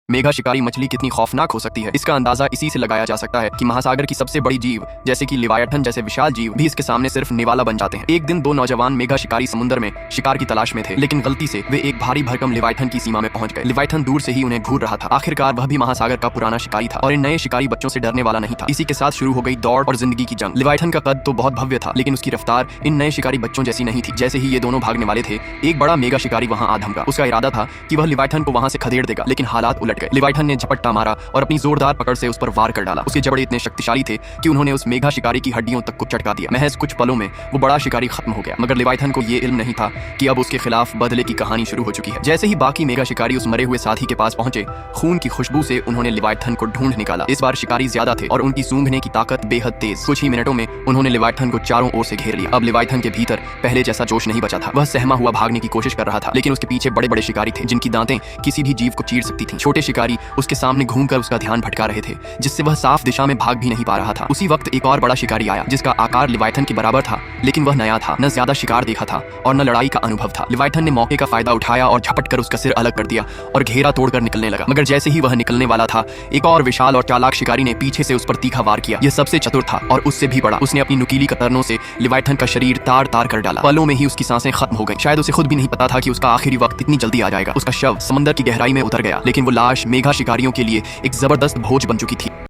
मेघा शिकारी मछली कितनी खौफनाक हो सकती है, इसका अंदाजा इसी से लगाया जा सकता है कि महासागर की सबसे बड़ी जीव जैसे कि लिवायथन जैसे विशाल जीव भी इसके सामने सिर्फ निवाला बन जाते हैं। एक दिन दो नौजवान मेघा शिकारी समुद्र में शिकार की तलाश में थे, लेकिन गलती से वे एक भारी भरकम लिवायथन की सीमा में पहुंच गए। लिवायथन दूर से ही उन्हें घूर रहा था। आखिरकार वह भी महासागर का पुराना शिकारी था और इन नए शिकारी बच्चों से डरने वाला नहीं था। इसी के साथ शुरू हो गई दौड़ और जिंदगी की जंग। लिवायथन का कद तो बहुत भव्य था, लेकिन उसकी रफ्तार इन नए शिकारी बच्चों जैसी नहीं थी। जैसे ही ये दोनों भागने वाले थे, एक बड़ा मेघा शिकारी वहां आ धमका। उसका इरादा था कि वह लिवायथन को वहां से खदेड़ देगा, लेकिन हालात उलट गए। लिवायथन ने झपट्टा मारा और अपनी जोरदार पकड़ से उस पर वार कर डाला। उसके जबड़े इतने शक्तिशाली थे कि उन्होंने उस मेघा शिकारी की हड्डियों तक को चटका दिया। महज कुछ पलों में वो बड़ा शिकारी खत्म हो गया। मगर लिवायथन को ये इल्म नहीं था कि अब उसके खिलाफ बदले की कहानी शुरू हो चुकी है। जैसे ही बाकी मेघा शिकारी उस मरे हुए साथी के पास पहुंचे, खून की खुशबू से उन्होंने लिवायथन को ढूंढ निकाला। इस बार शिकारी ज्यादा थे और उनकी सूंघने की ताकत बेहद तेज। कुछ ही मिनटों में उन्होंने लिवायथन को चारों ओर से घेर लिया। अब लिवायथन के भीतर पहले जैसा जोश नहीं बचा था। वह सहमा हुआ भागने की कोशिश कर रहा था, लेकिन उसके पीछे बड़े बड़े शिकारी थे जिनकी दांतें किसी भी जीव को चीर सकती थीं। छोटे शिकारी उसके सामने घूमकर उसका ध्यान भटका रहे थे, जिससे वह साफ दिशा में भाग भी नहीं पा रहा था। उसी वक्त एक और बड़ा शिकारी आया, जिसका आकार लिवायथन के बराबर था, लेकिन वह नया था। न ज्यादा शिकार देखा था और न लड़ाई का अनुभव था। लिवायथन ने मौके का फायदा उठाया और झपट कर उसका सिर अलग कर दिया और घेरा तोड़कर निकलने लगा। मगर जैसे ही वह निकलने वाला था, एक और विशाल और चालाक शिकारी ने पीछे से उस पर तीखा वार किया। यह सबसे चतुर था और उससे भी बड़ा। उसने अपनी नुकीली कतरनों से लिवायथन का शरीर तार तार कर डाला। पलों में ही उसकी सांसें खत्म हो गईं। शायद उसे खुद भी नहीं पता था कि उसका आखिरी वक्त इतनी जल्दी आ जाएगा। उसका शव समंदर की गहराई में उतर गया, लेकिन वो लाश मेघा शिकारियों के लिए एक जबरदस्त भोज बन चुकी थी।